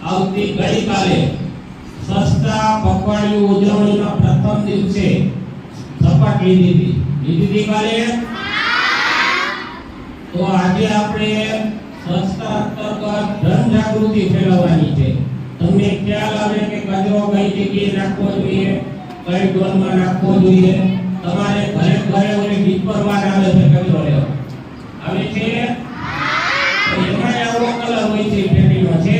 આવતી ગઈકાલે સ્વચ્છતા પખવાડિયું ઉજવણીના પ્રથમ દિવસે શપથ લીધી હતી કાલે. તો આજે આપણે સ્વચ્છતા અંતર્ગત જનજાગૃતિ ફેલાવવાની છે. તમને ખ્યાલ આવે કે કચરો કઈ જગ્યાએ નાખવો જોઈએ, કઈ ડોલમાં નાખવો જોઈએ. તમારે ઘરે ઘરે ઓલી ડીપરવાન આવે છે કચરો લેવા આવે છે. એમાં આવો કલર હોય છે પેટીનો છે.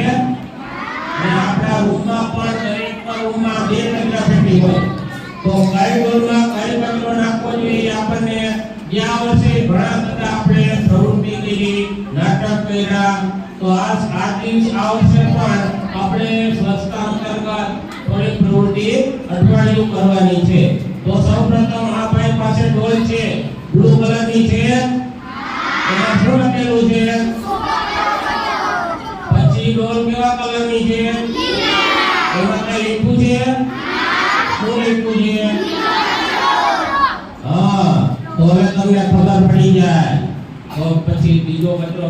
અને આપણા રૂમમાં પણ દરેક રૂમમાં બે કચરા પેટી હોય. તો કઈ ડોલમાં કઈ કચરો નાખવો જોઈએ આપણને ગયા વર્ષે ઘણા બધા આપણે પ્રવૃત્તિ કરી, નાટક કર્યા. તો આ વર્ષે પણ આપણે સ્વચ્છતા અંતર્ગત થોડી પ્રવૃત્તિ અઠવાડિયું કરવાની છે. તો સૌપ્રથમ આ ભાઈ પાસે ડોલ છે, બ્લુ કલરની છે. એમાં શું લખેલું છે? પછી ડોલ કેવા કલરની છે? એમાં કઈ લખ્યું છે? શું લખ્યું છે? હા, તો હવે તમને ખબર પડી જાય. તો પછી બીજો કચરો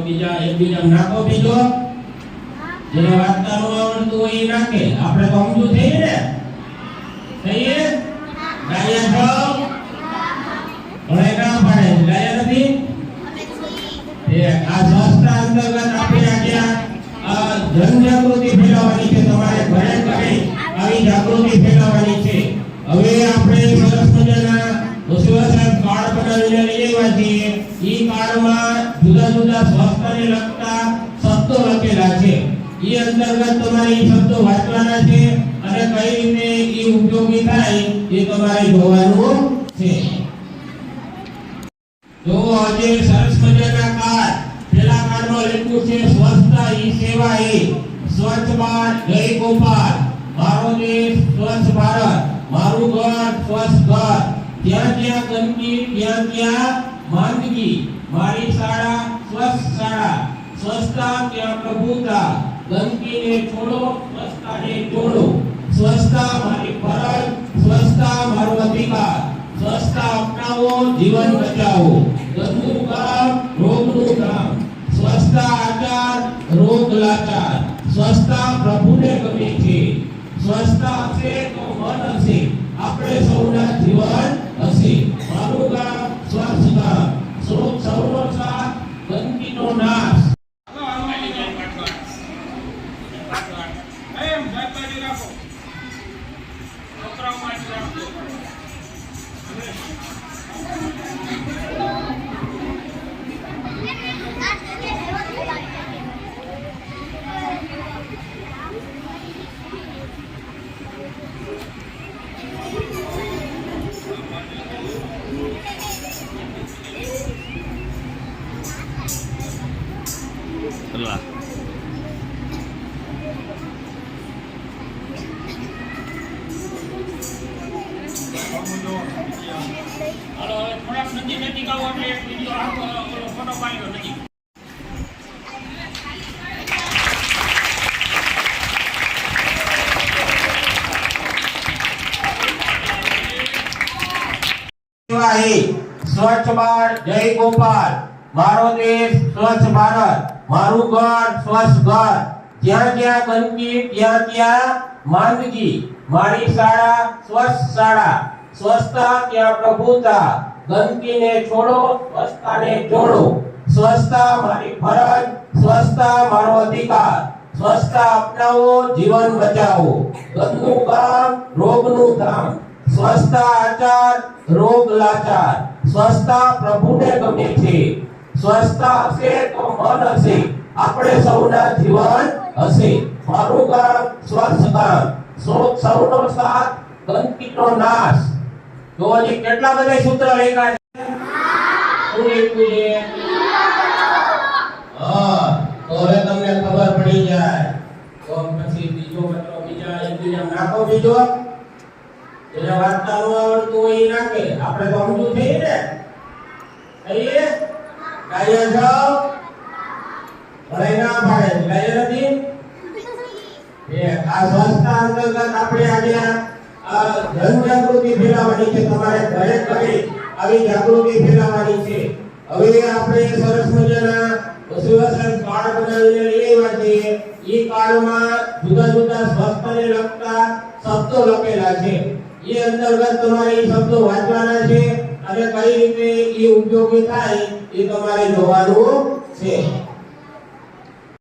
એકબીજા નાખો. બીજો જેને વાંચતા ન આવડતું હોય એ નાખે. આપણે તો સમજુ થઈએ ને? થઈએ? ગાયા છો? ભણે ના પાડે ગાયા નથી. આ સ્વચ્છતા અંતર્ગત આપણે આજે જનજાગૃતિ ફેલાવવાની છે. તમારે ઘરે ઘરે આવી જાગૃતિ ફેલાવવાની છે. હવે આપણે સરસ મજાના સાહેબ કાર્ડ બનાવીને લઈ આવ્યા છીએ. ઈ કાર્ડમાં જુદા જુદા સ્વસ્થતાને લગતા શબ્દો લખેલા છે. ઈ અંતર્ગત તમારે ઈ શબ્દો વાંચવાના છે અને કઈ રીતે ઈ ઉપયોગી થાય એ તમારે જોવાનું છે. જો આજે સરસ મજાના કાર્ડ, પેલા કાર્ડમાં લખ્યું છે સ્વચ્છતા ઈ સેવા એ, સ્વચ્છ ભારત જય ગોપાલ, મારો દેશ સ્વચ્છ ભારત, મારું ઘર સ્વચ્છ ઘર, ત્યાં ત્યાં ગંદકી ત્યાં ત્યાં માંદગી, મારી શાળા સ્વચ્છ શાળા, સ્વચ્છતા ત્યાં પ્રભુતા, ગંદકીને છોડો સ્વચ્છતાને જોડો, સ્વચ્છતા મારી ફરજ, સ્વચ્છતા મારો અધિકાર, સ્વચ્છતા અપનાવો જીવન બચાવો, ગંદુ કામ રોગનું કામ, સ્વચ્છતા આચાર રોગ લાચાર, સ્વચ્છતા પ્રભુને ગમે છે, સ્વચ્છતા હશે તો મન હશે, આપણે સૌના જીવન હશે, મારું ગામ સ્વચ્છ ગામ, સૌનો સાથ ગંદકીનો નાશ. સ્વચ્છ ભારત જય ગોપાલ, મારો દેશ સ્વચ્છ ભારત, મારું ઘર સ્વચ્છ ઘર, જ્યાં જ્યાં ગંદકી ત્યાં ત્યાં માંદગી, મારી શાળા સ્વચ્છ શાળા, સ્વચ્છતા ત્યાં પ્રભુતા, ગંદકીને છોડો સ્વચ્છતાને જોડો, સ્વચ્છતા મારી ફરજ, સ્વચ્છતા મારો અધિકાર, સ્વચ્છતા અપનાવો જીવન બચાવો, ગંદુ કામ રોગનું કામ, સ્વચ્છતા આચાર રોગ લાચાર, સ્વચ્છતા પ્રભુને ગમે છે, સ્વચ્છતા હશે તો મન હશે, આપણે સૌના જીવન હશે, મારું ગામ સ્વચ્છ ગામ, સૌનો સાથ ગંદકીનો નાશ. તો હજી કેટલા બધા સૂત્ર લખ્યા છે? શું લખ્યું છે? હા, તો હવે તમને ખબર પડી જાય. તો પછી બીજો કચરો એકબીજા નાખો. બીજો જેને વાંચતા ન આવડતું હોય એ નાખે. આપણે તો સમજુ થઈએ ને? થઈએ? ગાયા જાઓ? ભણે ના પાડે ગાયા નથી. આ સ્વચ્છતા અંતર્ગત આપણે આજે જનજાગૃતિ ફેલાવવાની છે. તમારે ઘરે ઘરે આવી જાગૃતિ ફેલાવવાની છે. હવે આપણે સરસ મજાના સુવ્યવસ્થિત કાર્ડ બનાવીને લઈ આવ્યા છીએ. એ કાર્ડમાં જુદા જુદા સ્વસ્થને લગતા શબ્દો લખેલા છે. એ અંતર્ગત તમારે એ શબ્દો વાંચવાના છે અને કઈ રીતે એ ઉપયોગી થાય એ તમારે જોવાનું છે.